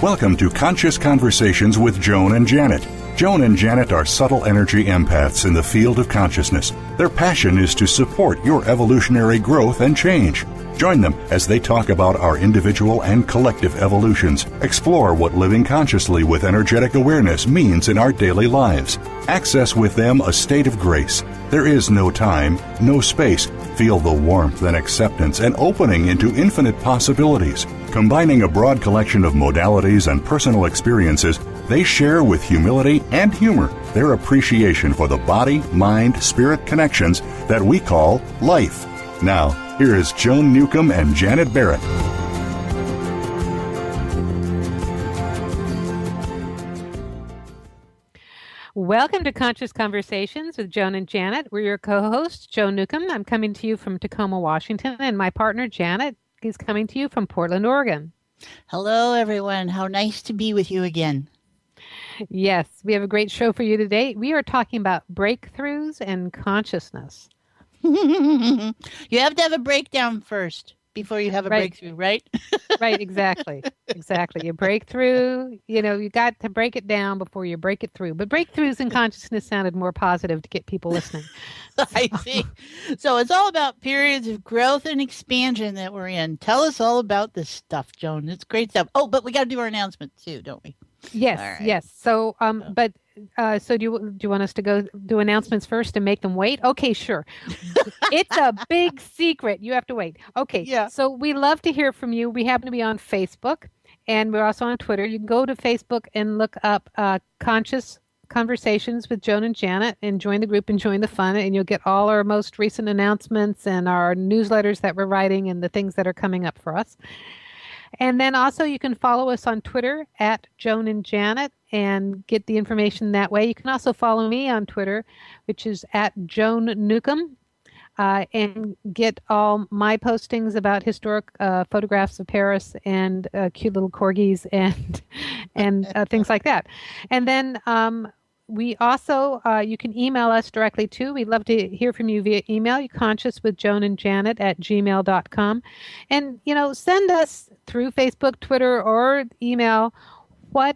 Welcome to Conscious Conversations with Joan and Janet. Joan and Janet are subtle energy empaths in the field of consciousness. Their passion is to support your evolutionary growth and change. Join them as they talk about our individual and collective evolutions, explore what living consciously with energetic awareness means in our daily lives. Access with them a state of grace. There is no time, no space. Feel the warmth and acceptance and opening into infinite possibilities. Combining a broad collection of modalities and personal experiences, they share with humility and humor their appreciation for the body, mind, spirit connections that we call life. Now, here is Joan Newcomb and Janet Barrett. Welcome to Conscious Conversations with Joan and Janet. We're your co-hosts, Joan Newcomb. I'm coming to you from Tacoma, Washington, and my partner, Janet, is coming to you from Portland, Oregon. Hello, everyone. How nice to be with you again. Yes, we have a great show for you today. We are talking about breakthroughs and consciousness. You have to have a breakdown first before you have a breakthrough, right? Right, exactly. Exactly. You break through, you got to break it down before you break it through. But breakthroughs in consciousness sounded more positive to get people listening. I see. So it's all about periods of growth and expansion that we're in. Tell us all about this stuff, Joan. It's great stuff. Oh, but we got to do our announcement too, don't we? Yes, right. Yes. So, so do you want us to go do announcements first and make them wait? Okay, sure. It's a big secret. You have to wait. Okay. Yeah. So we love to hear from you. We happen to be on Facebook, and we're also on Twitter. You can go to Facebook and look up Conscious Conversations with Joan and Janet and join the group and join the fun, and you'll get all our most recent announcements and our newsletters that we're writing and the things that are coming up for us. And then also you can follow us on Twitter at Joan and Janet and get the information that way. You can also follow me on Twitter, which is at Joan Newcomb, and get all my postings about historic photographs of Paris and cute little corgis and things like that. And then we also, you can email us directly too. We'd love to hear from you via email, consciouswithjoanandjanet@gmail.com. And, send us through Facebook, Twitter, or email what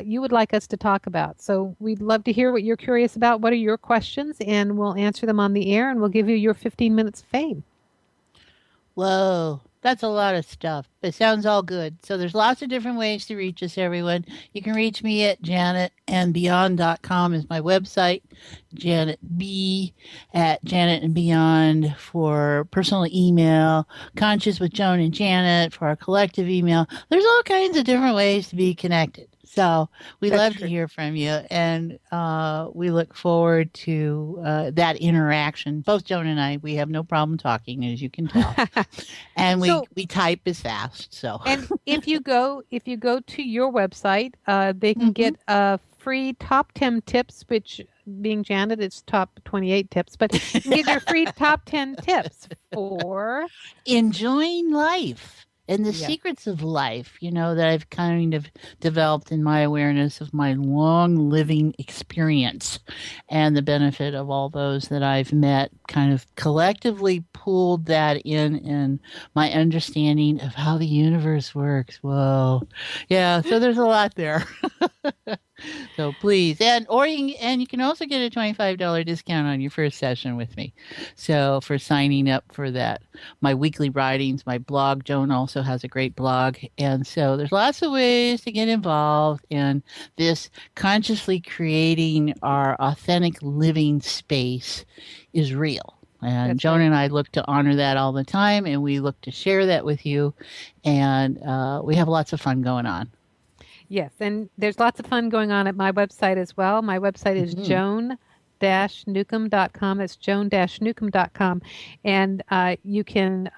you would like us to talk about. So we'd love to hear what you're curious about. What are your questions? And we'll answer them on the air, and we'll give you your 15 minutes of fame. Whoa. That's a lot of stuff. It sounds all good. So there's lots of different ways to reach us, everyone. You can reach me at janetandbeyond.com is my website. Janet B at Janet and Beyond for personal email. Conscious with Joan and Janet for our collective email. There's all kinds of different ways to be connected. So we love to hear from you, and we look forward to that interaction. Both Joan and I, we have no problem talking, as you can tell, and we type as fast. So, and if you go to your website, they can get free top 10 tips, which being Janet, it's top 28 tips, but you can get your free top 10 tips for enjoying life. And the secrets of life, that I've kind of developed in my awareness of my long living experience and the benefit of all those that I've met, kind of collectively pulled that in my understanding of how the universe works. Whoa. Yeah. So there's a lot there. So please, and you can also get a $25 discount on your first session with me. So for signing up for that, my weekly writings, my blog, Joan also has a great blog. And so there's lots of ways to get involved in this consciously creating our authentic living space is real. And that's Joan right. And I look to honor that all the time, and we look to share that with you. And we have lots of fun going on. Yes, and there's lots of fun going on at my website as well. My website is joan-newcomb.com. It's joan-newcomb.com. And you can,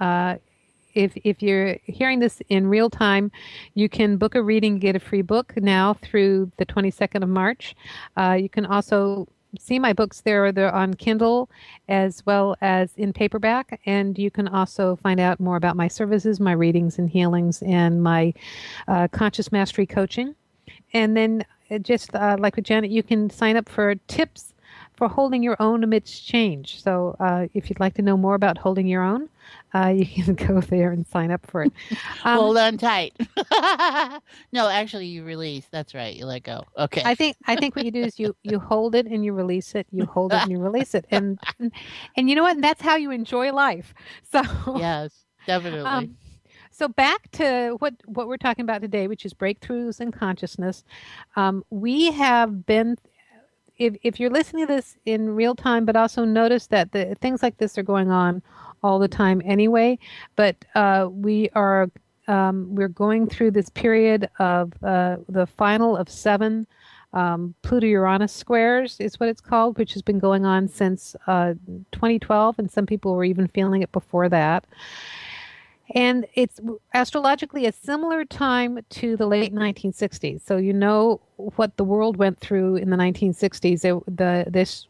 if you're hearing this in real time, you can book a reading, get a free book now through the 22nd of March. You can also see my books there. They're on Kindle as well as in paperback. And you can also find out more about my services, my readings and healings, and my conscious mastery coaching. And then just like with Janet, you can sign up for tips for holding your own amidst change. So if you'd like to know more about holding your own, you can go there and sign up for it. Hold on tight. No, actually, you release. That's right. You let go. Okay. I think what you do is you hold it and you release it. You hold it and you release it, and you know what? And that's how you enjoy life. So yes, definitely. So back to what we're talking about today, which is breakthroughs in consciousness. We have been. If you're listening to this in real time, but also notice that the things like this are going on all the time anyway. But we're going through this period of the final of 7 Pluto-Uranus squares is what it's called, which has been going on since 2012, and some people were even feeling it before that. And it's astrologically a similar time to the late 1960s. So you know what the world went through in the 1960s. This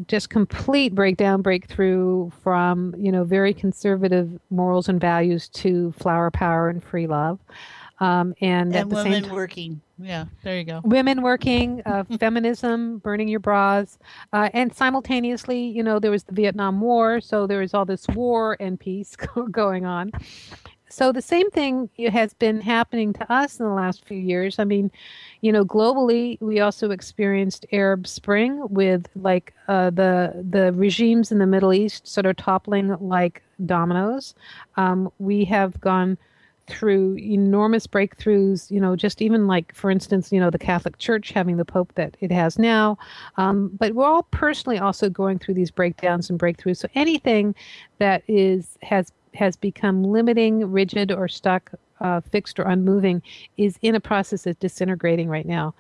just complete breakthrough from, very conservative morals and values to flower power and free love. And at the women same time, working. Yeah, there you go. Women working, feminism, burning your bras. And simultaneously, there was the Vietnam War. So there was all this war and peace going on. So the same thing has been happening to us in the last few years. I mean, globally, we also experienced Arab Spring with the regimes in the Middle East sort of toppling like dominoes. We have gone through enormous breakthroughs, just even like, for instance, the Catholic Church having the Pope that it has now. But we're all personally also going through these breakdowns and breakthroughs. So anything that has become limiting, rigid, or stuck, fixed, or unmoving is in a process of disintegrating right now.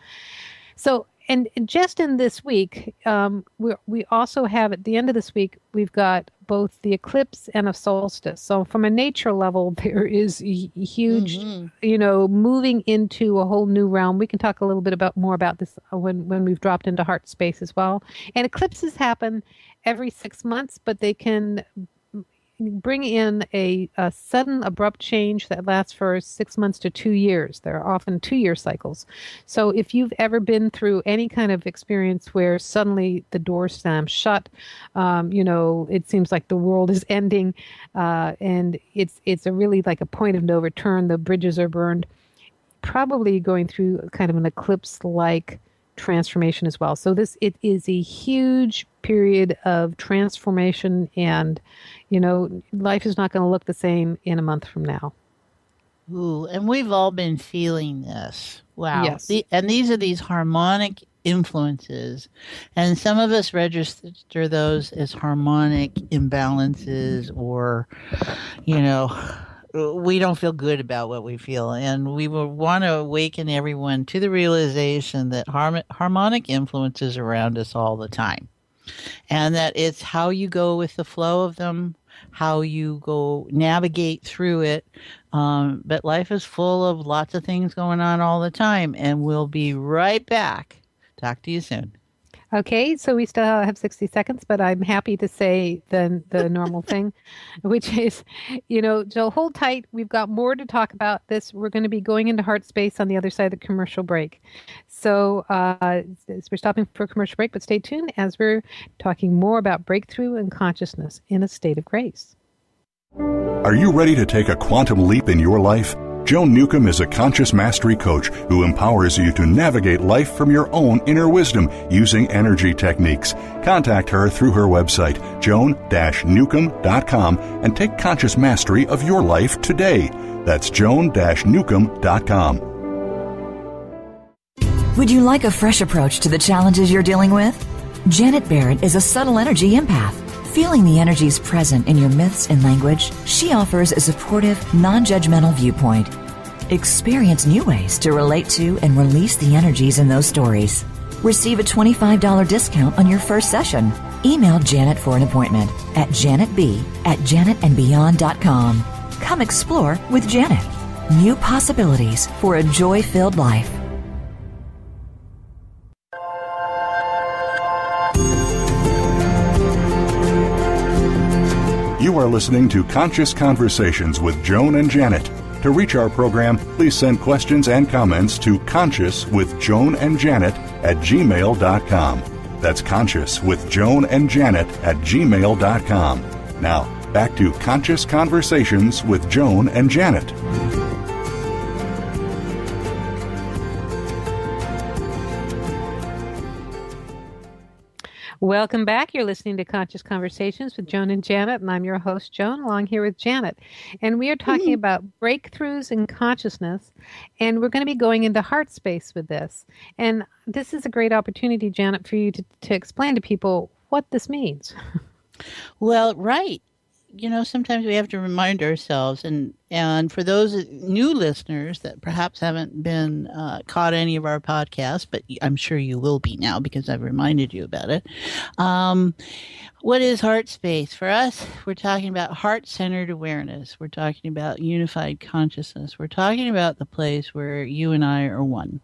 So, and just in this week, we also have, at the end of this week, we've got both the eclipse and a solstice. So from a nature level, there is huge, moving into a whole new realm. We can talk a little bit more about this when we've dropped into heart space as well. And eclipses happen every 6 months, but they can bring in a sudden abrupt change that lasts for 6 months to 2 years. There are often 2-year cycles. So if you've ever been through any kind of experience where suddenly the door slams shut, it seems like the world is ending, and it's a really like a point of no return. The bridges are burned. Probably going through kind of an eclipse-like transformation as well. So it is a huge period of transformation, and life is not going to look the same in a month from now. Ooh, and we've all been feeling this. Wow. Yes. And these are these harmonic influences, and some of us register those as harmonic imbalances, or we don't feel good about what we feel, and we will want to awaken everyone to the realization that harmonic influences around us all the time, and that it's how you go with the flow of them, how you go navigate through it. But life is full of lots of things going on all the time, and we'll be right back. Talk to you soon. Okay, so we still have 60 seconds, but I'm happy to say the normal thing, which is, so hold tight. We've got more to talk about this. We're going to be going into heart space on the other side of the commercial break. So we're stopping for a commercial break, but stay tuned as we're talking more about breakthrough and consciousness in a state of grace. Are you ready to take a quantum leap in your life? Joan Newcomb is a conscious mastery coach who empowers you to navigate life from your own inner wisdom using energy techniques. Contact her through her website, joan-newcomb.com, and take conscious mastery of your life today. That's joan-newcomb.com. Would you like a fresh approach to the challenges you're dealing with? Janet Barrett is a subtle energy empath. Feeling the energies present in your myths and language, she offers a supportive, non-judgmental viewpoint. Experience new ways to relate to and release the energies in those stories. Receive a $25 discount on your first session. Email Janet for an appointment at janetb@janetandbeyond.com. Come explore with Janet. New possibilities for a joy-filled life. You are listening to Conscious Conversations with Joan and Janet. To reach our program, please send questions and comments to consciouswithjoanandjanet@gmail.com. That's Conscious with Joan and Janet at gmail.com. Now, back to Conscious Conversations with Joan and Janet. Welcome back. You're listening to Conscious Conversations with Joan and Janet, and I'm your host, Joan, along here with Janet. And we are talking about breakthroughs in consciousness, and we're going to be going into heart space with this. And this is a great opportunity, Janet, for you to explain to people what this means. Well, right. Sometimes we have to remind ourselves, and for those new listeners that perhaps haven't been caught any of our podcasts, but I'm sure you will be now because I've reminded you about it. What is heart space? For us, we're talking about heart-centered awareness. We're talking about unified consciousness. We're talking about the place where you and I are one.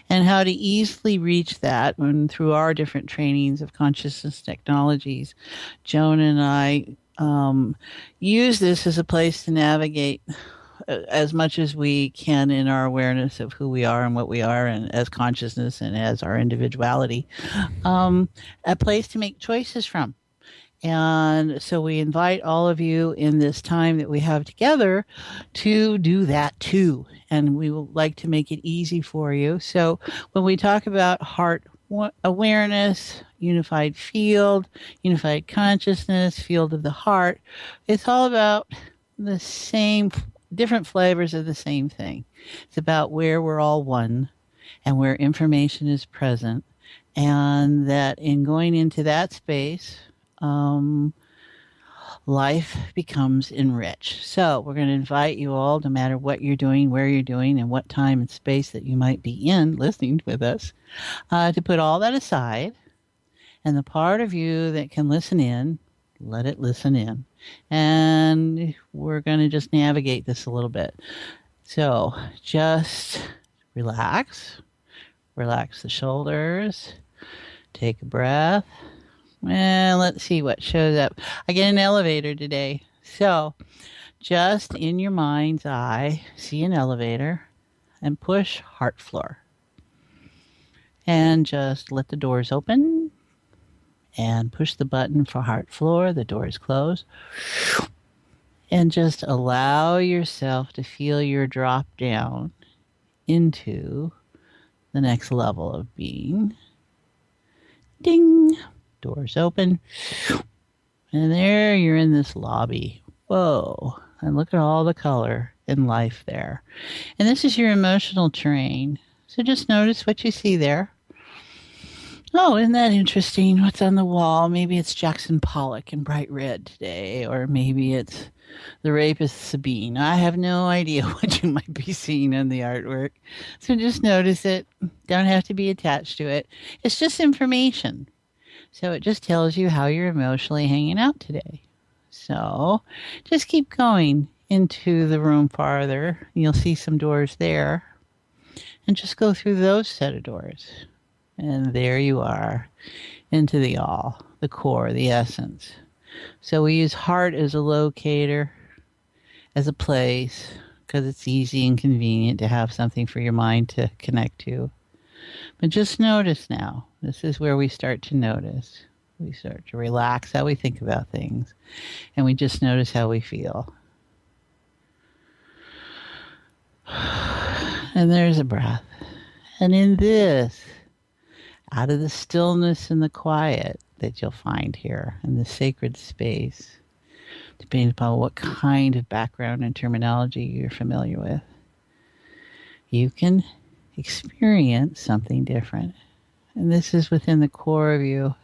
And how to easily reach that when through our different trainings of consciousness technologies, Joan and I use this as a place to navigate as much as we can in our awareness of who we are and what we are, and as consciousness and as our individuality, a place to make choices from. And so we invite all of you in this time that we have together to do that too. And we would like to make it easy for you. So when we talk about heart awareness, unified field, unified consciousness, field of the heart, it's all about the same, different flavors of the same thing. It's about where we're all one and where information is present. And that in going into that space, life becomes enriched. So we're going to invite you all, no matter what you're doing, where you're doing, and what time and space that you might be in listening with us, to put all that aside. And the part of you that can listen in, let it listen in. And we're going to just navigate this a little bit. So just relax. Relax the shoulders. Take a breath. And let's see what shows up. I get an elevator today. So just in your mind's eye, see an elevator and push heart floor. And just let the doors open and push the button for heart floor. The doors close. And just allow yourself to feel your drop down into the next level of being. Ding! Doors open. And there you're in this lobby. Whoa. And look at all the color and life there. And this is your emotional terrain. So just notice what you see there. Oh, isn't that interesting? What's on the wall? Maybe it's Jackson Pollock in bright red today. Or maybe it's the rapist Sabine. I have no idea what you might be seeing in the artwork. So just notice it. Don't have to be attached to it. It's just information. So it just tells you how you're emotionally hanging out today. So just keep going into the room farther. You'll see some doors there. And just go through those set of doors. And there you are, into the all, the core, the essence. So we use heart as a locator, as a place, because it's easy and convenient to have something for your mind to connect to. But just notice now. This is where we start to notice. We start to relax how we think about things. And we just notice how we feel. And there's a breath. And in this, out of the stillness and the quiet that you'll find here in the sacred space, depending upon what kind of background and terminology you're familiar with, you can experience something different. And this is within the core of you.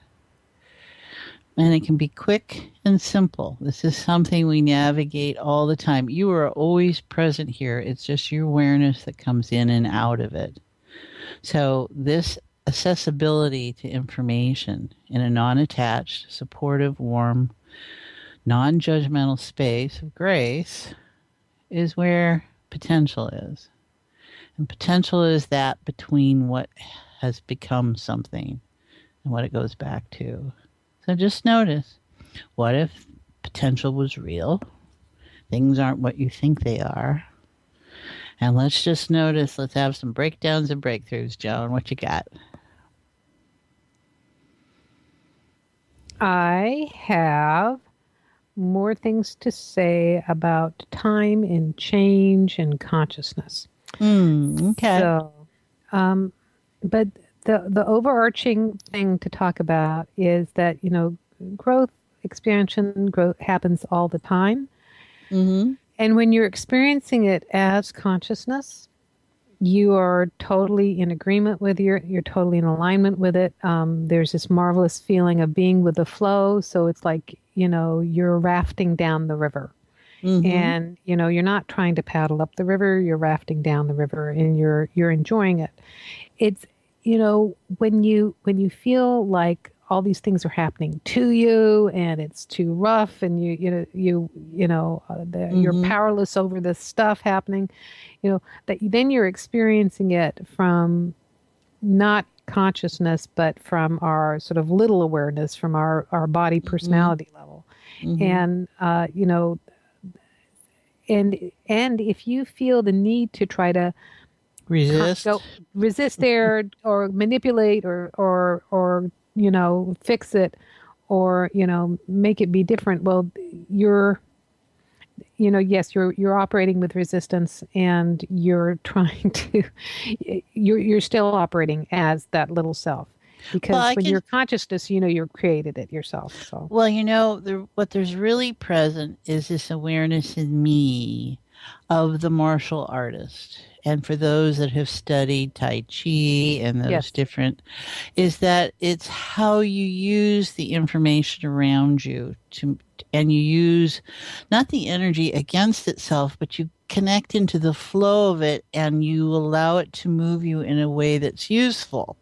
And it can be quick and simple. This is something we navigate all the time. You are always present here. It's just your awareness that comes in and out of it. So this accessibility to information in a non-attached, supportive, warm, non-judgmental space of grace is where potential is. And potential is that between what has become something and what it goes back to. So just notice, what if potential was real? Things aren't what you think they are. And let's just notice, let's have some breakdowns and breakthroughs, Joan. What you got? I have more things to say about time and change and consciousness. Okay. So, but the overarching thing to talk about is that, growth, expansion, growth happens all the time. Mm-hmm. And when you're experiencing it as consciousness, you are totally in agreement with you're totally in alignment with it. There's this marvelous feeling of being with the flow. So it's like, you're rafting down the river. Mm-hmm. And, you're not trying to paddle up the river, you're rafting down the river and you're enjoying it. It's, when you feel like all these things are happening to you and it's too rough and you're Mm-hmm. powerless over this stuff happening, that then you're experiencing it from not consciousness but from our sort of little awareness, from our body Mm-hmm. personality level. Mm-hmm. And and if you feel the need to try to Resist. go resist there or manipulate or fix it or make it be different, well, you're yes, you're operating with resistance and you're trying to you're still operating as that little self, Well, because I when can. you're consciousness, you created it yourself. So Well, what there's really present is this awareness in me of the martial artist. And for those that have studied Tai Chi and those yes. different, is that it's how you use the information around you and you use not the energy against itself, but you connect into the flow of it and you allow it to move you in a way that's useful.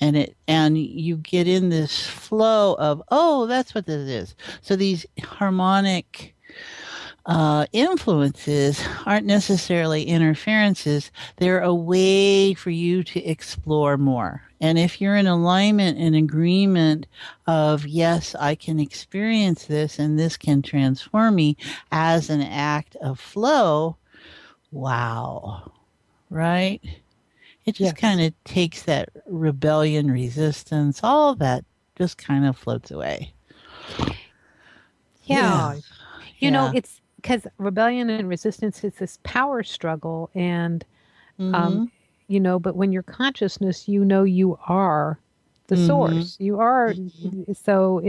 And you get in this flow of, oh, that's what this is. So these harmonic influences aren't necessarily interferences. They're a way for you to explore more. And if you're in alignment and agreement of, yes, I can experience this and this can transform me as an act of flow, wow, right? It just kind Yes. of takes that rebellion, resistance, all that just kind of floats away. Yeah. Yeah. Yeah. It's because rebellion and resistance is this power struggle. And, um, Mm-hmm. but when you're consciousness, you are the Mm-hmm. source. You are, Mm-hmm. so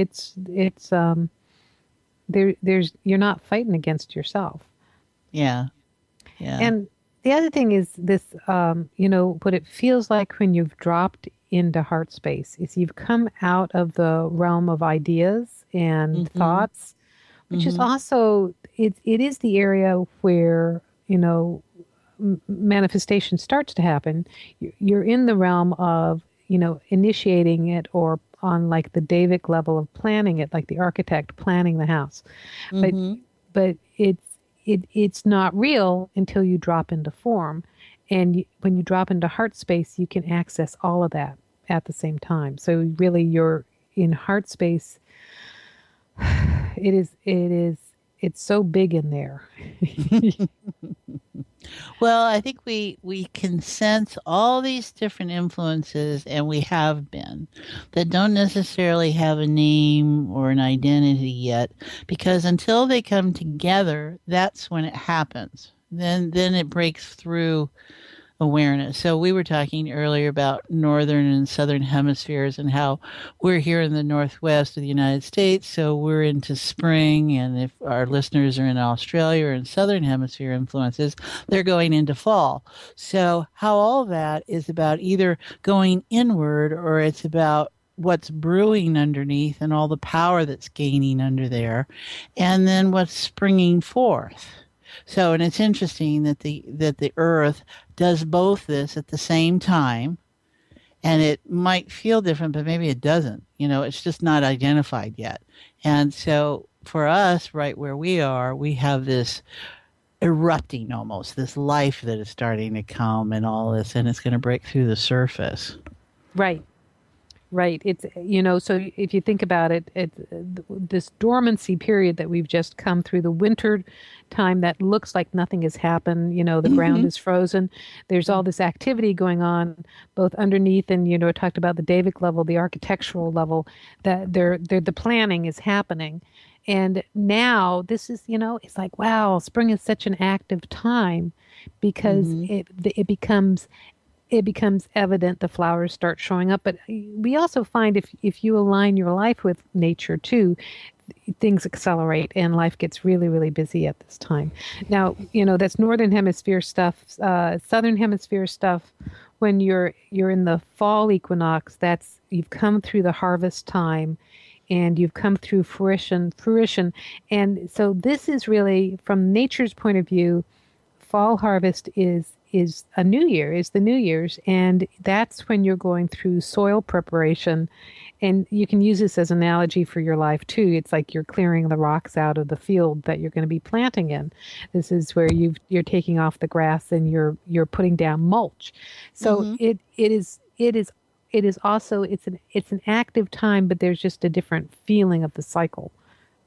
there's, you're not fighting against yourself. Yeah. Yeah. And the other thing is this, what it feels like when you've dropped into heart space is you've come out of the realm of ideas and Mm-hmm. thoughts, which is Mm-hmm. also it is the area where manifestation starts to happen. You're in the realm of initiating it, or on like the Davic level of planning it, like the architect planning the house. But Mm-hmm. it's not real until you drop into form, and when you drop into heart space, you can access all of that at the same time. So really, you're in heart space. It's so big in there. Well, I think we can sense all these different influences, and we have been, that don't necessarily have a name or an identity yet, because until they come together, that's when it happens. Then it breaks through awareness. So we were talking earlier about northern and southern hemispheres and how we're here in the northwest of the United States, so we're into spring, and if our listeners are in Australia or in southern hemisphere influences, they're going into fall. So how all that is about either going inward or it's about what's brewing underneath and all the power that's gaining under there, and then what's springing forth. So, and it's interesting that the earth does both this at the same time, and it might feel different, but maybe it doesn't. It's just not identified yet. And so for us, right where we are, we have this erupting, almost this life that is starting to come and all this, and it's going to break through the surface. Right. Right. It's, so if you think about it, it's this dormancy period that we've just come through, the winter time that looks like nothing has happened. The ground is frozen. There's all this activity going on both underneath and, I talked about the Davic level, the architectural level, that the planning is happening. And now this is, it's like, wow, spring is such an active time because it becomes evident, the flowers start showing up. But we also find if you align your life with nature too, things accelerate and life gets really, really busy at this time. Now, that's northern hemisphere stuff. Southern hemisphere stuff, when you're in the fall equinox, that's you've come through the harvest time and you've come through fruition. And so this is really, from nature's point of view, fall harvest is the New Year's, and that's when you're going through soil preparation. And you can use this as an analogy for your life too. It's like you're clearing the rocks out of the field that you're going to be planting in. This is where you're taking off the grass and you're putting down mulch. So it is also, it's an active time, but there's just a different feeling of the cycle.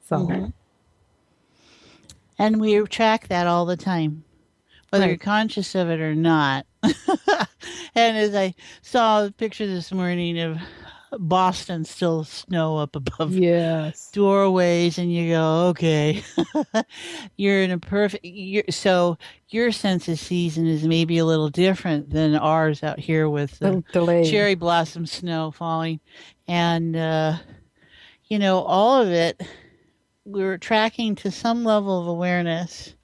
So and we track that all the time, whether you're conscious of it or not. And as I saw a picture this morning of Boston, still snow up above doorways, and you go, okay, you're in a so your sense of season is maybe a little different than ours out here with the cherry blossom snow falling. And, all of it, we're tracking to some level of awareness.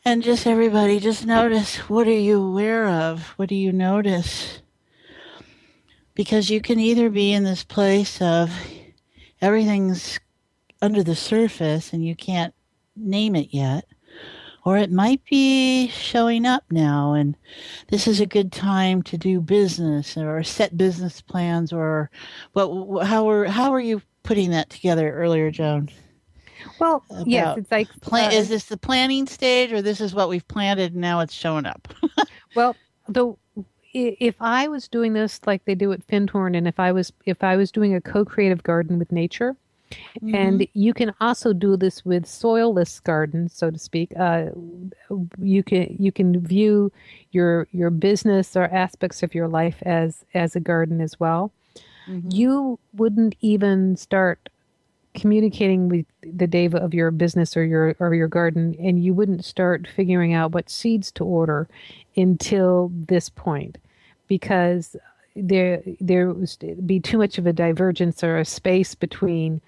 And just everybody, just notice, what are you aware of? What do you notice? Because you can either be in this place of everything's under the surface and you can't name it yet, or it might be showing up now and this is a good time to do business or set business plans. Or how are you putting that together earlier, Joan? Well, yes, it's like is this the planning stage, or this is what we've planted and now it's showing up? Well, if I was doing this like they do at Findhorn, and if I was doing a co-creative garden with nature, and you can also do this with soilless gardens, so to speak. You can view your business or aspects of your life as a garden as well. You wouldn't even start communicating with the deva of your business or your garden, and you wouldn't start figuring out what seeds to order until this point, because there would be too much of a divergence or a space between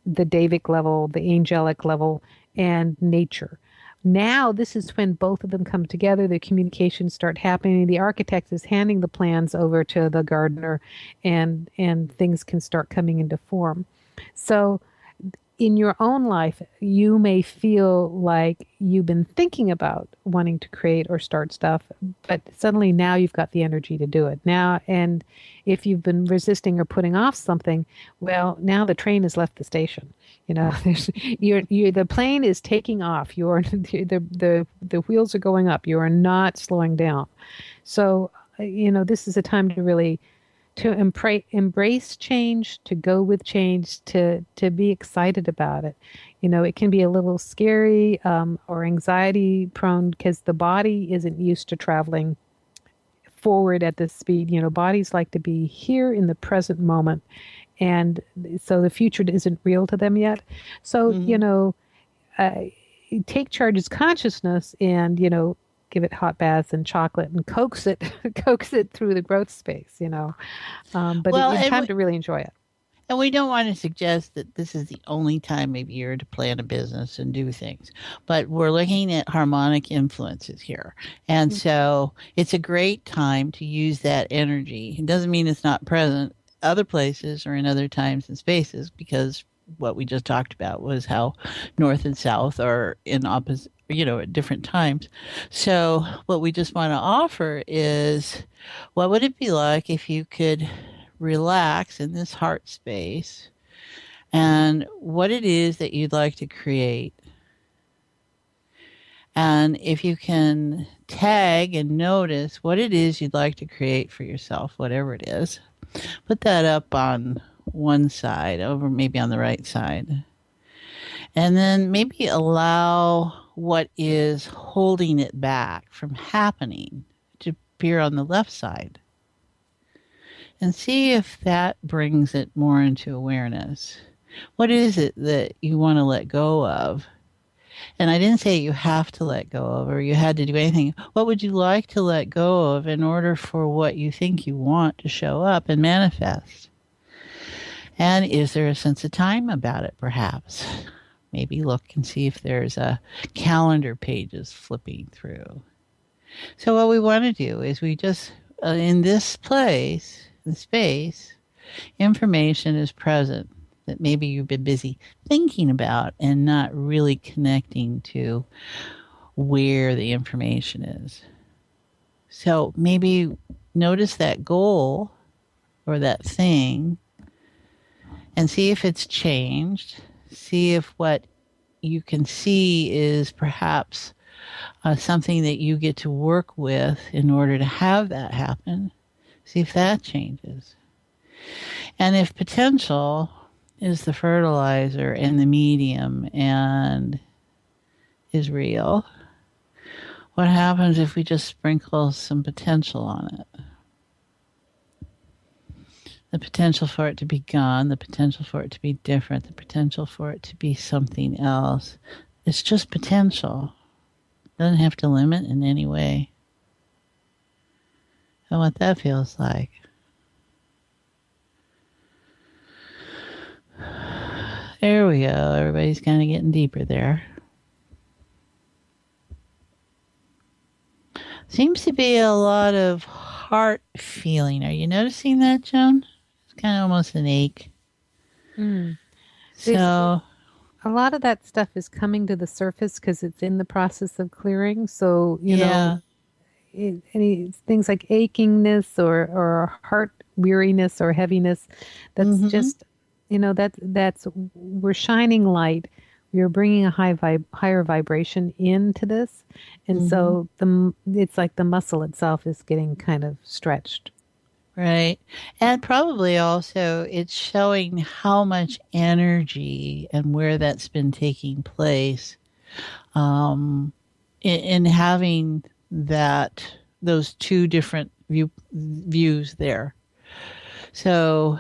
the Davic level, the angelic level, and nature. Now this is when both of them come together, the communications start happening, the architect is handing the plans over to the gardener, and things can start coming into form. So in your own life, you may feel like you've been thinking about wanting to create or start stuff, but suddenly now you've got the energy to do it now. And if you've been resisting or putting off something, well, now the train has left the station. The plane is taking off. The wheels are going up. You are not slowing down. So, this is a time to really embrace change, to go with change, to be excited about it. It can be a little scary or anxiety prone because the body isn't used to traveling forward at this speed. Bodies like to be here in the present moment. And so the future isn't real to them yet. So, take charge as consciousness and, give it hot baths and chocolate and coax it through the growth space, but it's time to really enjoy it. And we don't want to suggest that this is the only time of year to plan a business and do things, but we're looking at harmonic influences here. And so it's a great time to use that energy. It doesn't mean it's not present other places or in other times and spaces, because what we just talked about was how north and south are in opposite, at different times. So what we just want to offer is, what would it be like if you could relax in this heart space and what it is that you'd like to create, And if you can tag and notice what it is you'd like to create for yourself, whatever it is, put that up on one side, over maybe on the right side. And then maybe allow what is holding it back from happening to appear on the left side. And see if that brings it more into awareness. What is it that you want to let go of? And I didn't say you have to let go of or you had to do anything. What would you like to let go of in order for what you think you want to show up and manifest? And is there a sense of time about it, perhaps? Maybe look and see if there's a calendar pages flipping through. So what we want to do is we just, in this place, the space, information is present that maybe you've been busy thinking about and not really connecting to where the information is. So maybe notice that goal or that thing and see if it's changed. See if what you can see is perhaps something that you get to work with in order to have that happen. See if that changes. And if potential is the fertilizer and the medium and is real, what happens if we just sprinkle some potential on it? The potential for it to be gone, the potential for it to be different, the potential for it to be something else. It's just potential. It doesn't have to limit in any way. And what that feels like. There we go. Everybody's kind of getting deeper there. Seems to be a lot of heart feeling. Are you noticing that, Joan? It's kind of almost an ache. So a lot of that stuff is coming to the surface because it's in the process of clearing. So, you know, any things like achingness or heart weariness or heaviness, that's just, you know, that's we're shining light. We're bringing a higher vibration into this, and so it's like the muscle itself is getting kind of stretched. Right. And probably also it's showing how much energy and where that's been taking place in having those two different views there. So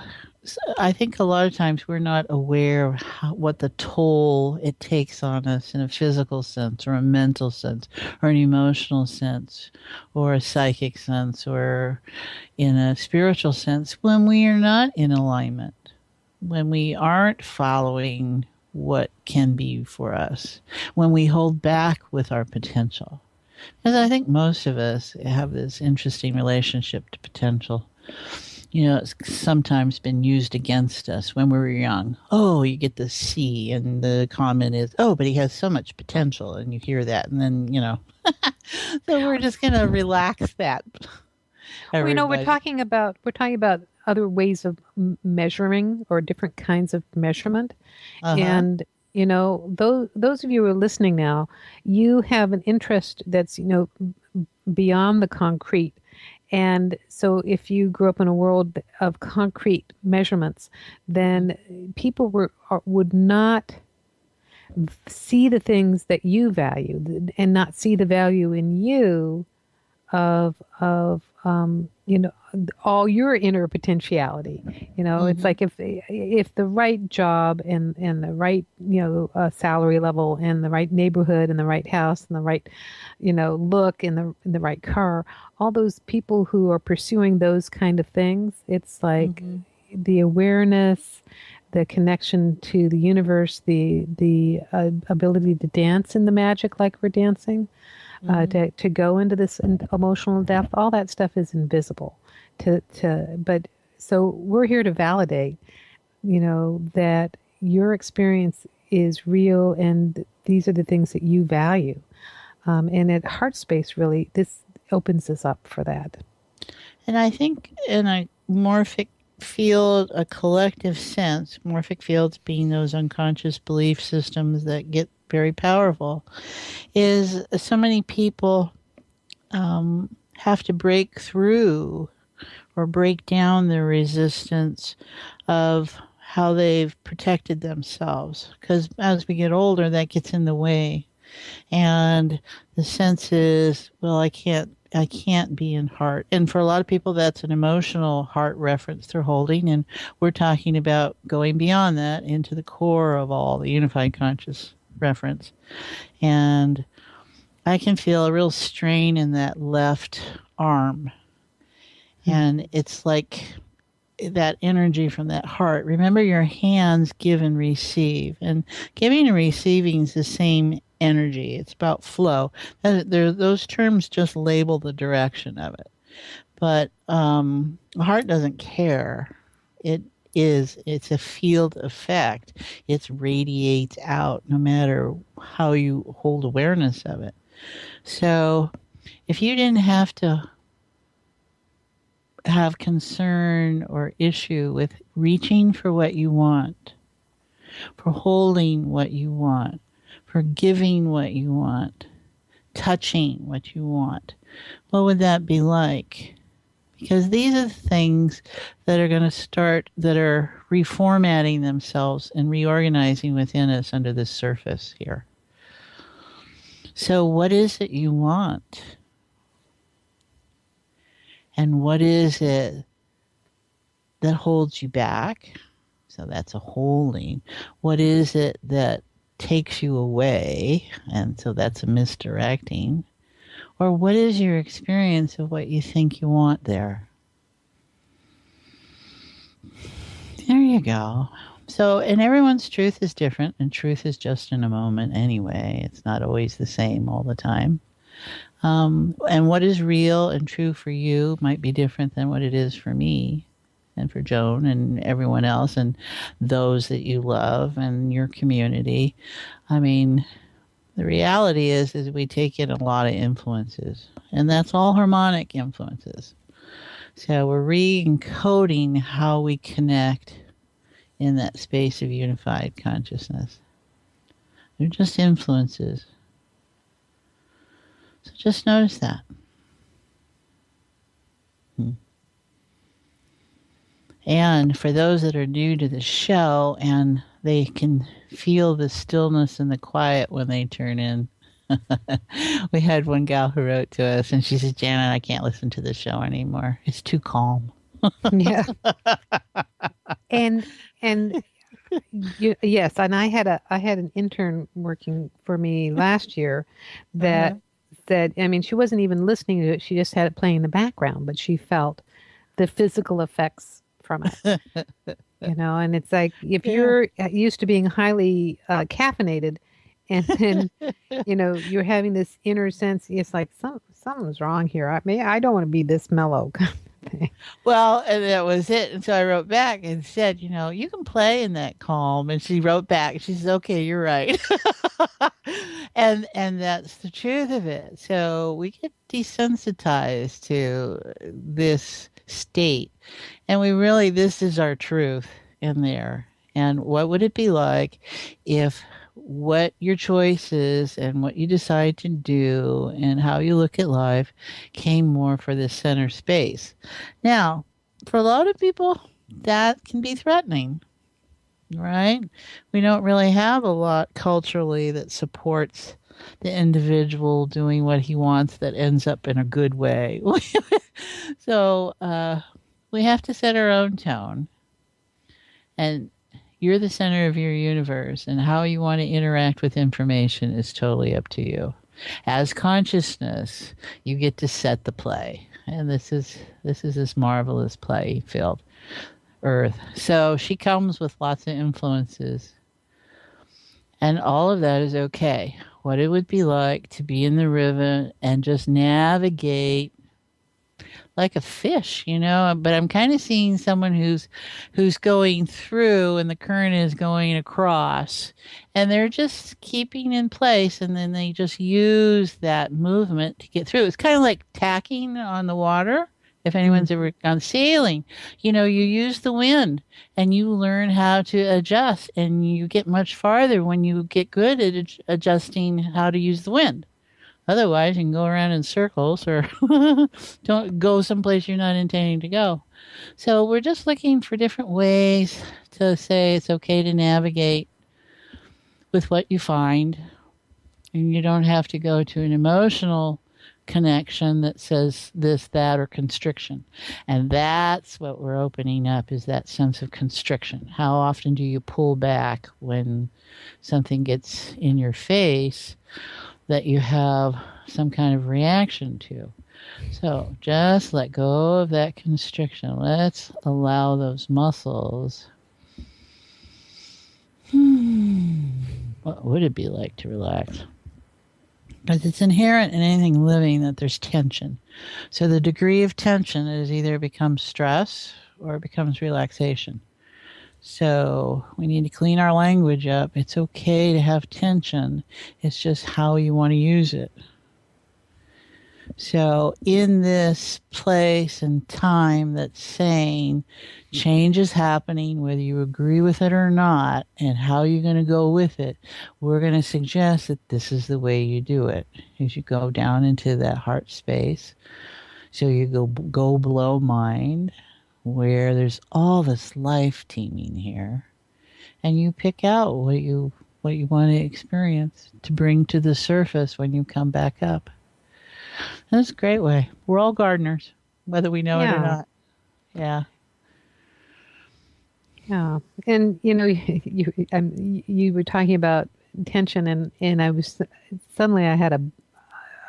I think a lot of times we're not aware of what the toll it takes on us in a physical sense or a mental sense or an emotional sense or a psychic sense or in a spiritual sense when we are not in alignment, when we aren't following what can be for us, when we hold back with our potential. Because I think most of us have this interesting relationship to potential. You know, it's sometimes been used against us when we were young. Oh, you get the C, and the comment is, oh, but he has so much potential, and you hear that, and then, you know, so we're just going to relax that. Well, you know, we're talking about other ways of measuring or different kinds of measurement, and you know, those of you who are listening now, you have an interest that's, you know, beyond the concrete. And so if you grew up in a world of concrete measurements, then people would not see the things that you value and not see the value in you of you know, all your inner potentiality. You know, it's like if the right job and the right, you know, salary level and the right neighborhood and the right house and the right, you know, look and the right car, all those people who are pursuing those kind of things, it's like the awareness, the connection to the universe, the ability to dance in the magic like we're dancing. To go into this emotional depth, all that stuff is invisible. But so we're here to validate, you know, that your experience is real and these are the things that you value. And at Heart Space, really, this opens us up for that. And I think in a morphic field, a collective sense, morphic fields being those unconscious belief systems that get very powerful, is so many people have to break through or break down the resistance of how they've protected themselves. Because as we get older, that gets in the way. And the sense is, well, I can't be in heart. And for a lot of people, that's an emotional heart reference they're holding. And we're talking about going beyond that into the core of all the unified conscious reference. And I can feel a real strain in that left arm. And it's like that energy from that heart. Remember, your hands give and receive. And giving and receiving is the same energy. It's about flow. Those terms just label the direction of it. But the heart doesn't care. It's a field effect. It radiates out no matter how you hold awareness of it. So if you didn't have to have concern or issue with reaching for what you want, for holding what you want, for giving what you want, touching what you want, what would that be like? Because these are the things that are going to start, that are reformatting themselves and reorganizing within us under the surface here. So what is it you want? And what is it that holds you back? So that's a holding. What is it that takes you away? And so that's a misdirecting. Or what is your experience of what you think you want there? There you go. So, and everyone's truth is different, and truth is just in a moment anyway. It's not always the same all the time. And what is real and true for you might be different than what it is for me and for Joan and everyone else and those that you love and your community. I mean, the reality is we take in a lot of influences, and that's all harmonic influences. So we're re-encoding how we connect in that space of unified consciousness. They're just influences. So just notice that. And for those that are new to the show and they can feel the stillness and the quiet when they turn in, we had one gal who wrote to us and she said, Janet, I can't listen to the show anymore. It's too calm. Yeah. And yes, and I had an intern working for me last year that I mean, she wasn't even listening to it. She just had it playing in the background, but she felt the physical effects from it. And it's like if you're used to being highly caffeinated, and then you're having this inner sense, it's like something's wrong here. I don't want to be this mellow. Well, and that was it. And so I wrote back and said, you can play in that calm. And she wrote back. She says, okay, you're right. and that's the truth of it. So we get desensitized to this state. And this is our truth in there. And what would it be like if what your choice is and what you decide to do and how you look at life came more for the center space? Now, for a lot of people, that can be threatening, right? We don't really have a lot culturally that supports the individual doing what he wants that ends up in a good way. So we have to set our own tone. And you're the center of your universe, and how you want to interact with information is totally up to you. As consciousness, you get to set the play. And this is this marvelous play field, Earth. So she comes with lots of influences. And all of that is okay. What it would be like to be in the river and just navigate like a fish, but I'm kind of seeing someone who's going through and the current is going across and they're just keeping in place, and then they just use that movement to get through. It's kind of like tacking on the water. If anyone's ever gone sailing, you use the wind and you learn how to adjust, and you get much farther when you get good at adjusting how to use the wind. Otherwise, you can go around in circles or don't go someplace you're not intending to go. So we're just looking for different ways to say it's okay to navigate with what you find. And you don't have to go to an emotional connection that says this, that, or constriction. And that's what we're opening up, is that sense of constriction. How often do you pull back when something gets in your face that you have some kind of reaction to? So just let go of that constriction. Let's allow those muscles. What would it be like to relax? Because it's inherent in anything living that there's tension. So the degree of tension is either becomes stress or it becomes relaxation. So we need to clean our language up. It's okay to have tension. It's just how you want to use it. So in this place and time that's saying change is happening, whether you agree with it or not, and how you're going to go with it, we're going to suggest that this is the way you do it. As you go down into that heart space, so you go below mind, where there's all this life teeming here, and you pick out what you want to experience to bring to the surface when you come back up. That's a great way. We're all gardeners, whether we know it or not. Yeah. Yeah. And, you were talking about tension, and I was suddenly I had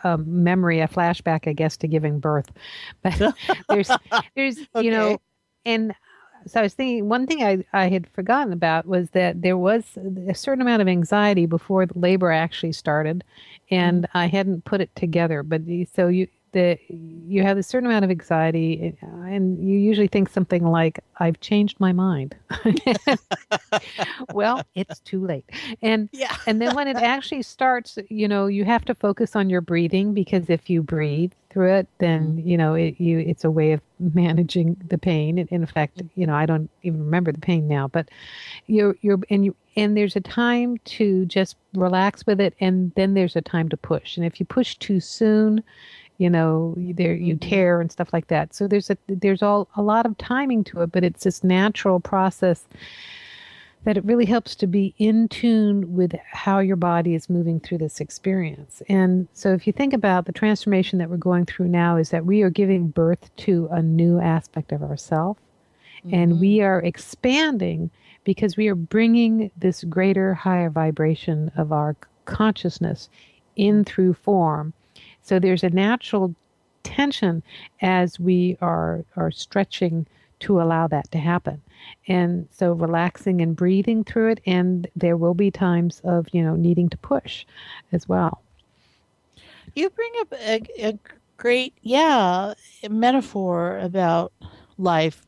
a memory, a flashback, I guess, to giving birth. But there's Okay. And so I was thinking, one thing I had forgotten about was that there was a certain amount of anxiety before the labor actually started, and I hadn't put it together. But so you have a certain amount of anxiety, and you usually think something like, "I've changed my mind." Well, it's too late. And Yeah. and then when it actually starts, you have to focus on your breathing, because if you breathe through it, then it's a way of managing the pain. In fact, I don't even remember the pain now, but and there's a time to just relax with it, and then there's a time to push. And if you push too soon, you tear and stuff like that. So there's a lot of timing to it, but it's this natural process that it really helps to be in tune with how your body is moving through this experience. And so if you think about the transformation that we're going through now, is that we are giving birth to a new aspect of ourselves, and we are expanding because we are bringing this greater, higher vibration of our consciousness in through form. So there's a natural tension as we are stretching to allow that to happen. And so relaxing and breathing through it, and there will be times of, needing to push as well. You bring up a great, metaphor about life,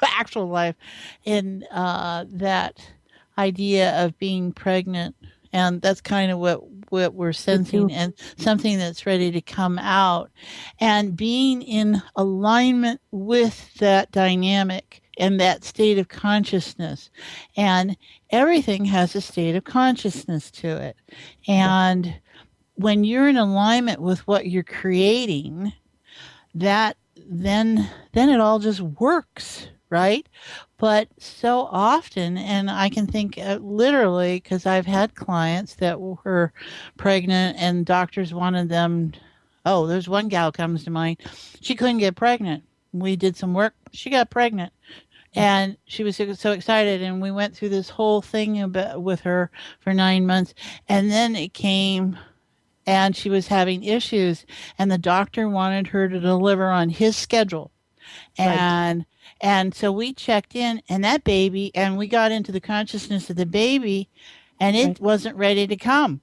actual life, in that idea of being pregnant. And that's kind of what we're sensing, and something that's ready to come out, and being in alignment with that dynamic and that state of consciousness. And everything has a state of consciousness to it. And when you're in alignment with what you're creating, that then it all just works, right? But so often, and I can think literally, because I've had clients that were pregnant and doctors wanted them. Oh, there's one gal comes to mind. She couldn't get pregnant. We did some work. She got pregnant. And she was so excited. And we went through this whole thing with her for 9 months. And then it came, and she was having issues. And the doctor wanted her to deliver on his schedule. And so we checked in, and that baby, and we got into the consciousness of the baby, and it wasn't ready to come.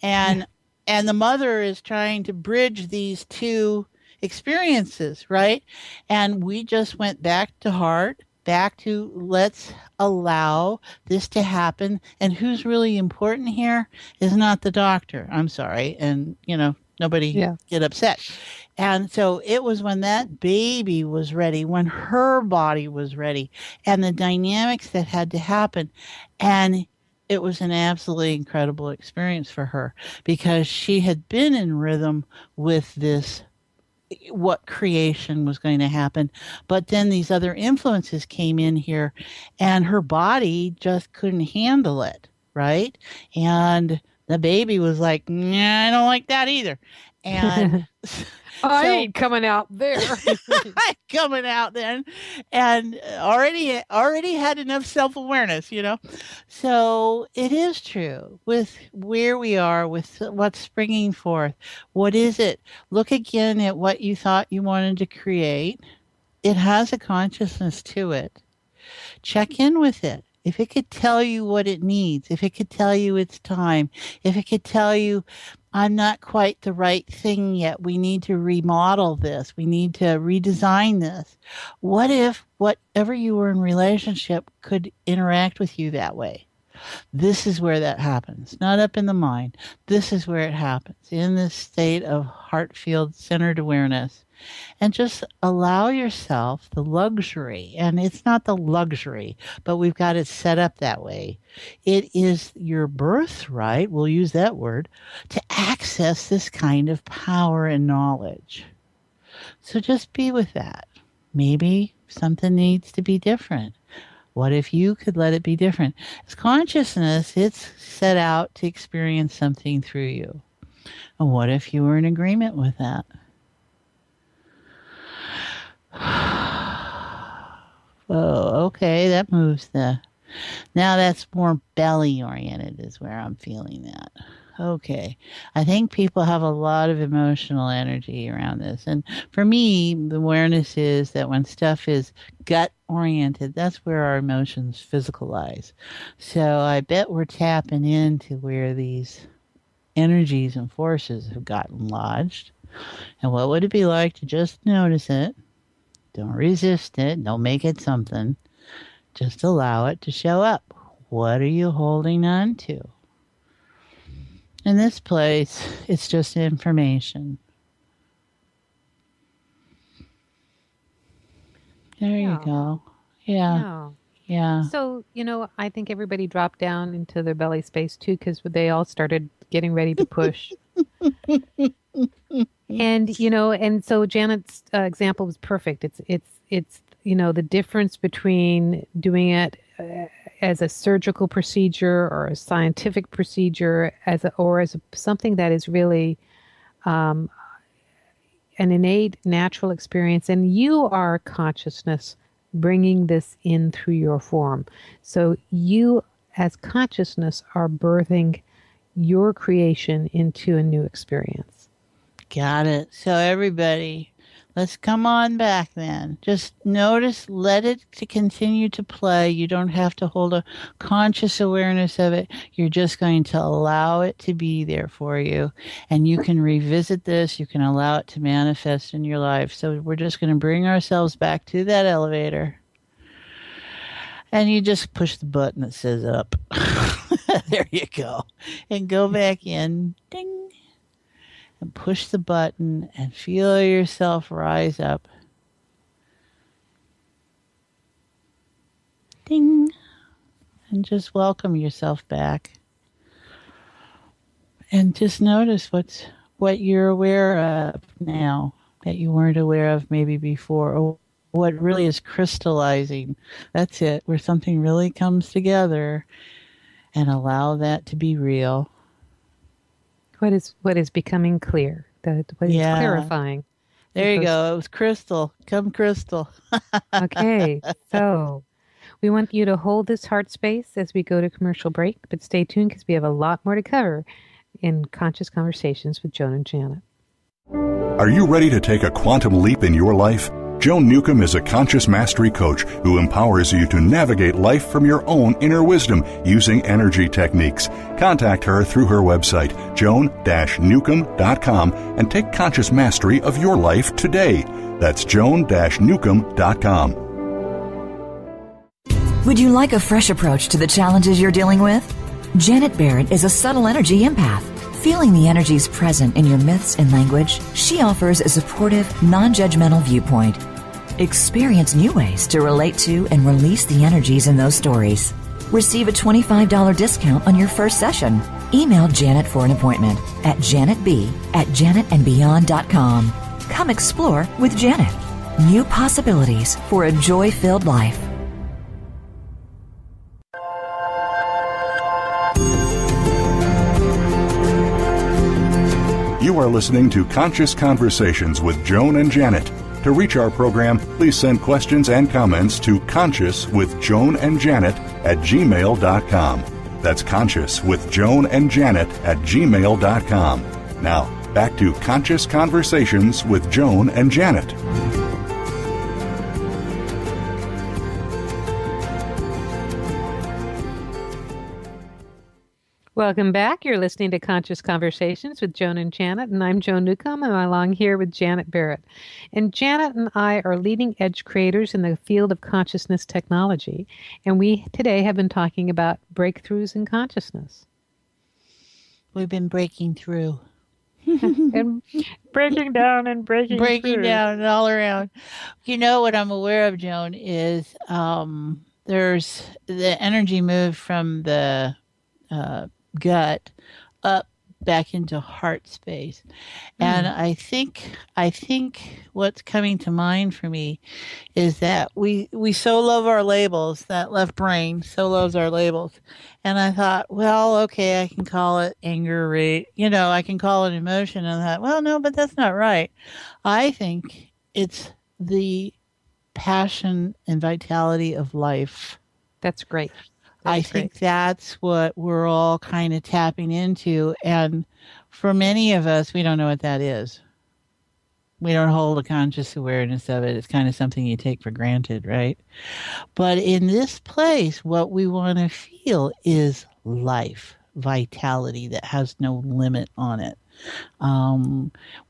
And the mother is trying to bridge these two experiences, right? And we just went back to heart, back to let's allow this to happen. And who's really important here is not the doctor. I'm sorry. And, Nobody get upset. And so it was when that baby was ready, when her body was ready, and the dynamics that had to happen. And it was an absolutely incredible experience for her because she had been in rhythm with this, what creation was going to happen. But then these other influences came in here and her body just couldn't handle it, right? And the baby was like, nah, I don't like that either. And I ain't coming out there. I'm coming out then, and already had enough self-awareness, So it is true with where we are, with what's springing forth. What is it? Look again at what you thought you wanted to create. It has a consciousness to it. Check in with it. If it could tell you what it needs, if it could tell you it's time, if it could tell you, I'm not quite the right thing yet, we need to remodel this, we need to redesign this. What if whatever you were in relationship could interact with you that way? This is where that happens, not up in the mind. This is where it happens, in this state of heart field centered awareness. And just allow yourself the luxury, and it's not the luxury, but we've got it set up that way. It is your birthright, we'll use that word, to access this kind of power and knowledge. So just be with that. Maybe something needs to be different. What if you could let it be different? As consciousness, it's set out to experience something through you. And what if you were in agreement with that? Oh, okay, that moves now that's more belly oriented is where I'm feeling that. Okay. I think people have a lot of emotional energy around this. And for me, the awareness is that when stuff is gut oriented, that's where our emotions physicalize. So I bet we're tapping into where these energies and forces have gotten lodged. And what would it be like to just notice it? Don't resist it. Don't make it something. Just allow it to show up. What are you holding on to? In this place, it's just information. There you go. Yeah. So, I think everybody dropped down into their belly space too, because they all started getting ready to push. And so Janet's example was perfect. It's the difference between doing it as a surgical procedure or a scientific procedure, as something that is really an innate natural experience. And you are consciousness bringing this in through your form. So you as consciousness are birthing your creation into a new experience. Got it. So everybody, let's come on back then. Just notice, let it to continue to play. You don't have to hold a conscious awareness of it. You're just going to allow it to be there for you. And you can revisit this. You can allow it to manifest in your life. So we're just going to bring ourselves back to that elevator. And you just push the button that says up. There you go. And go back in. Ding. And push the button and feel yourself rise up. Ding. And just welcome yourself back. And just notice what you're aware of now that you weren't aware of maybe before, or what really is crystallizing. That's it, where something really comes together, and allow that to be real. What is becoming clear? What is clarifying? There you go. It was crystal. Come crystal. Okay, so we want you to hold this heart space as we go to commercial break, but stay tuned because we have a lot more to cover in Conscious Conversations with Joan and Janet. Are you ready to take a quantum leap in your life? Joan Newcomb is a conscious mastery coach who empowers you to navigate life from your own inner wisdom using energy techniques. Contact her through her website, joan-newcomb.com, and take conscious mastery of your life today. That's joan-newcomb.com. Would you like a fresh approach to the challenges you're dealing with? Janet Barrett is a subtle energy empath, Feeling the energies present in your myths and language, she offers a supportive, non-judgmental viewpoint. Experience new ways to relate to and release the energies in those stories. Receive a $25 discount on your first session. Email Janet for an appointment at janetb@janetandbeyond.com. Come explore with Janet. New possibilities for a joy-filled life. You are listening to Conscious Conversations with Joan and Janet. To reach our program, please send questions and comments to consciouswithjoanandjanet@gmail.com. That's consciouswithjoanandjanet@gmail.com. Now, back to Conscious Conversations with Joan and Janet. Welcome back. You're listening to Conscious Conversations with Joan and Janet, and I'm Joan Newcomb, and I'm along here with Janet Barrett. And Janet and I are leading edge creators in the field of consciousness technology, and we today have been talking about breakthroughs in consciousness. We've been breaking through. And breaking down and breaking through. Down all around. You know what I'm aware of, Joan, is there's the energy moved from the gut up back into heart space. And I think what's coming to mind for me is that we so love our labels, that left brain so loves our labels. And I thought, well, okay, I can call it anger, rage, I can call it emotion. And I thought, well, no, but that's not right. I think it's the passion and vitality of life. That's great. I think that's what we're all kind of tapping into. And for many of us, we don't know what that is. We don't hold a conscious awareness of it. It's kind of something you take for granted, right? But in this place, what we want to feel is life, vitality that has no limit on it.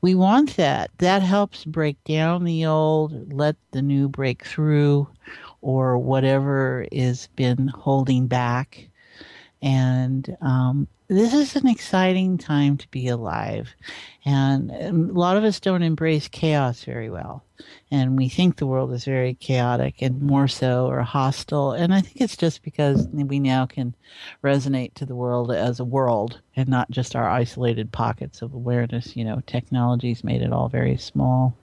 We want that. That helps break down the old, let the new break through, or whatever is been holding back. And this is an exciting time to be alive. And a lot of us don't embrace chaos very well. And we think the world is very chaotic and more so, or hostile. And I think it's just because we now can resonate to the world as a world and not just our isolated pockets of awareness. Technology's made it all very small.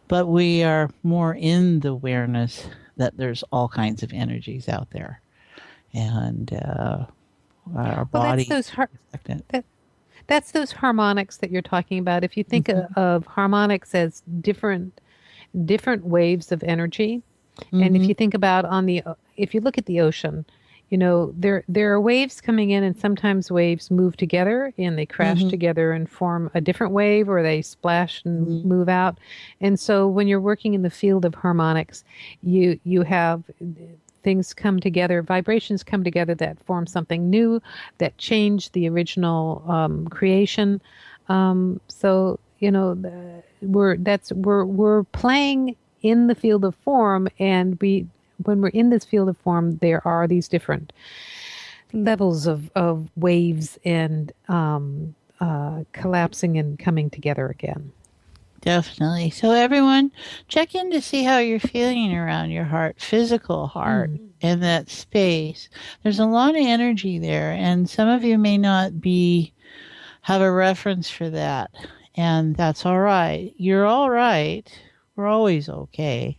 But we are more in the awareness that there's all kinds of energies out there. And our body... That's those harmonics that you're talking about. If you think of harmonics as different waves of energy, and if you think about if you look at the ocean, there are waves coming in, and sometimes waves move together and they crash together and form a different wave, or they splash and move out. And so when you're working in the field of harmonics, you have things come together, vibrations come together that form something new, that change the original creation. So we're playing in the field of form, and when we're in this field of form, there are these different levels of waves and collapsing and coming together again. Definitely. So everyone, check in to see how you're feeling around your heart, physical heart, in that space. There's a lot of energy there, and some of you may not have a reference for that, and that's all right. You're all right. We're always okay.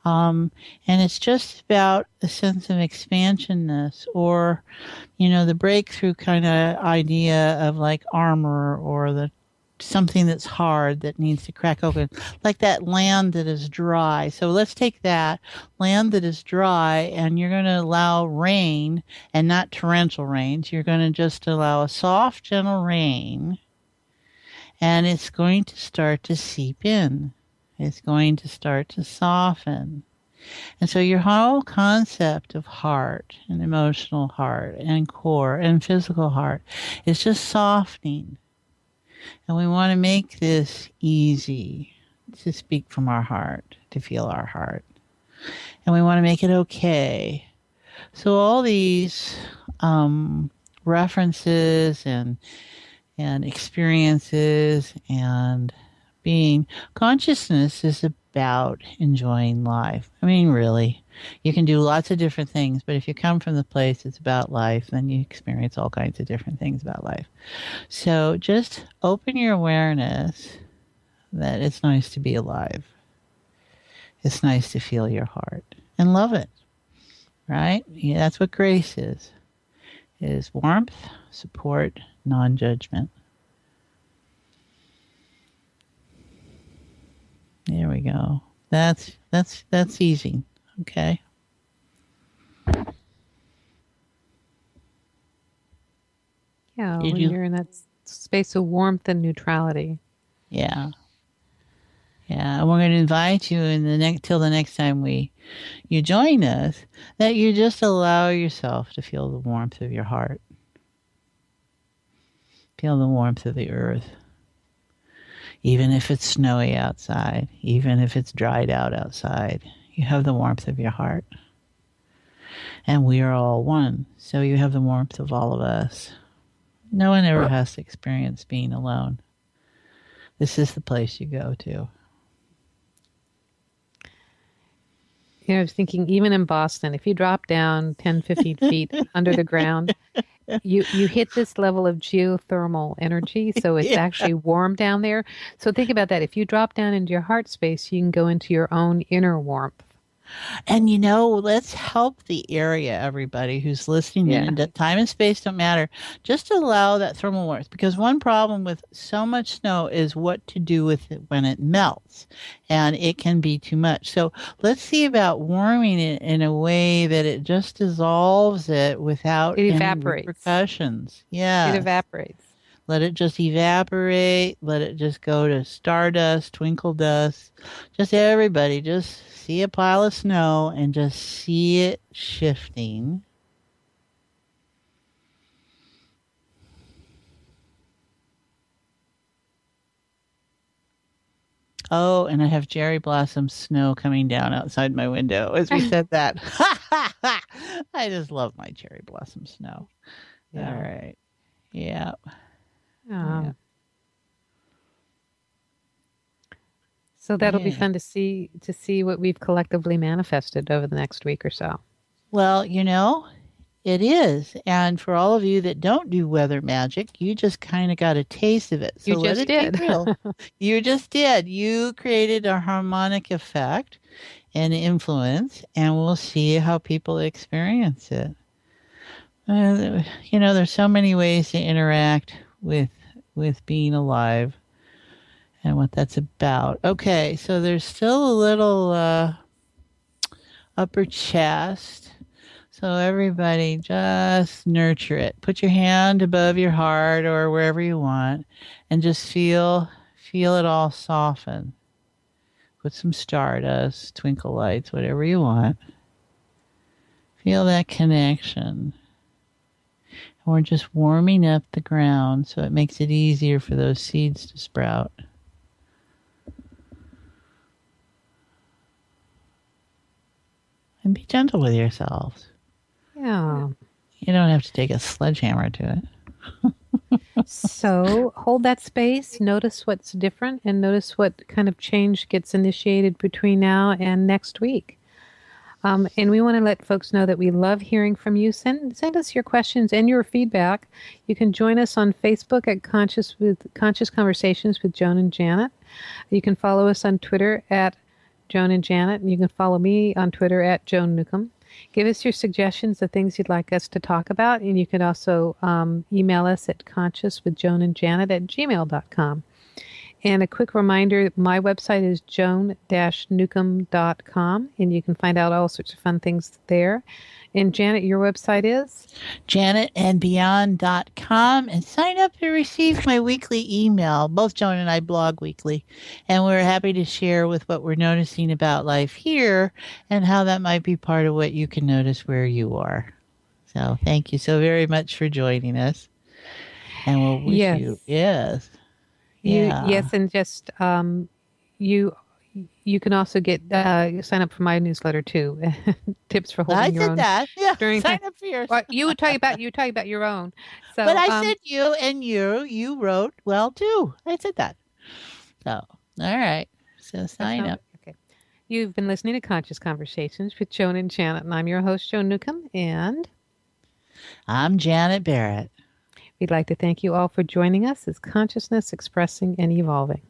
And it's just about a sense of expansionness, or, the breakthrough kind of idea of like armor, or something that's hard that needs to crack open, like that land that is dry. So let's take that land that is dry, and you're going to allow rain, and not torrential rains. You're going to just allow a soft, gentle rain, and it's going to start to seep in. It's going to start to soften. And so your whole concept of heart and emotional heart and core and physical heart is just softening. And we want to make this easy to speak from our heart, to feel our heart. And we want to make it okay. So all these references and and experiences and being. Consciousness is about enjoying life. I mean, really, you can do lots of different things, but if you come from the place it's about life, then you experience all kinds of different things about life. So just open your awareness that it's nice to be alive. It's nice to feel your heart and love it, right? Yeah, that's what grace is warmth, support, non-judgment. There we go. That's easy. Okay. Yeah, when you're in that space of warmth and neutrality. Yeah. Yeah, and we're going to invite you till the next time you join us, that you just allow yourself to feel the warmth of your heart. Feel the warmth of the earth. Even if it's snowy outside, even if it's dried out outside, you have the warmth of your heart. And we are all one, so you have the warmth of all of us. No one ever has to experience being alone. This is the place you go to. I was thinking, even in Boston, if you drop down 10, 15 feet under the ground, you hit this level of geothermal energy, so it's actually warm down there. So think about that. If you drop down into your heart space, you can go into your own inner warmth. And let's help the area, everybody who's listening in. Time and space don't matter. Just allow that thermal warmth, because one problem with so much snow is what to do with it when it melts, and it can be too much. So let's see about warming it in a way that it just dissolves it without any repercussions. Yeah, it evaporates. Let it just evaporate. Let it just go to stardust, twinkle dust. Just everybody, just see a pile of snow and just see it shifting. Oh, and I have cherry blossom snow coming down outside my window as we said that. I just love my cherry blossom snow. Yeah. All right. Yeah. Yeah. So that'll be fun to see what we've collectively manifested over the next week or so. Well, it is. And for all of you that don't do weather magic, you just kind of got a taste of it. So let it be real. You just did. You created a harmonic effect and influence, and we'll see how people experience it. There's so many ways to interact with being alive and what that's about. Okay, so there's still a little upper chest. So everybody just nurture it. Put your hand above your heart or wherever you want and just feel it all soften. Put some stardust, twinkle lights, whatever you want. Feel that connection. And we're just warming up the ground so it makes it easier for those seeds to sprout. And be gentle with yourselves. Yeah. You don't have to take a sledgehammer to it. So hold that space, notice what's different, and notice what kind of change gets initiated between now and next week. And we want to let folks know that we love hearing from you. Send us your questions and your feedback. You can join us on Facebook at Conscious Conversations with Joan and Janet. You can follow us on Twitter at Joan and Janet, and you can follow me on Twitter at Joan Newcomb. Give us your suggestions of things you'd like us to talk about, and you can also email us at consciouswithjoanandjanet@gmail.com. And a quick reminder, my website is joan-newcomb.com, and you can find out all sorts of fun things there. And Janet, your website is? janetandbeyond.com, and sign up to receive my weekly email. Both Joan and I blog weekly, and we're happy to share with what we're noticing about life here and how that might be part of what you can notice where you are. So thank you so very much for joining us. And we'll wish you, yes. Yes, and just you you can also get sign up for my newsletter too. Tips for holding I your said own. that. Yeah, During sign up for yours. Well, you tell you about your own. So, but I said you, and you wrote well too. I said that. So, all right. So sign up. Okay. You've been listening to Conscious Conversations with Joan and Janet, and I'm your host, Joan Newcomb, and I'm Janet Barrett. We'd like to thank you all for joining us as consciousness expressing and evolving.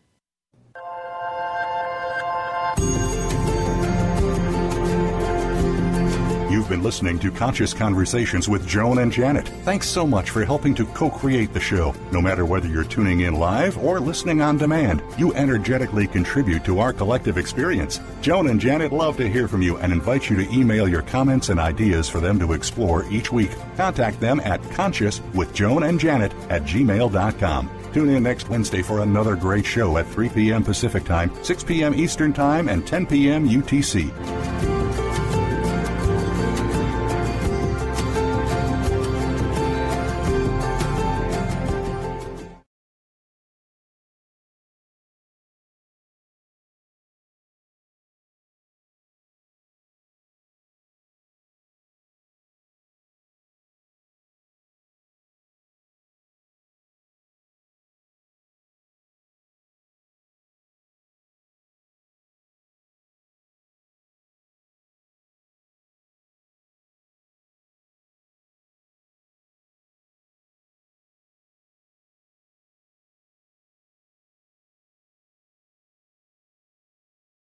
You've been listening to Conscious Conversations with Joan and Janet. Thanks so much for helping to co-create the show. No matter whether you're tuning in live or listening on demand, you energetically contribute to our collective experience. Joan and Janet love to hear from you and invite you to email your comments and ideas for them to explore each week. Contact them at consciouswithjoanandjanet@gmail.com. Tune in next Wednesday for another great show at 3 p.m. Pacific Time, 6 p.m. Eastern Time, and 10 p.m. UTC.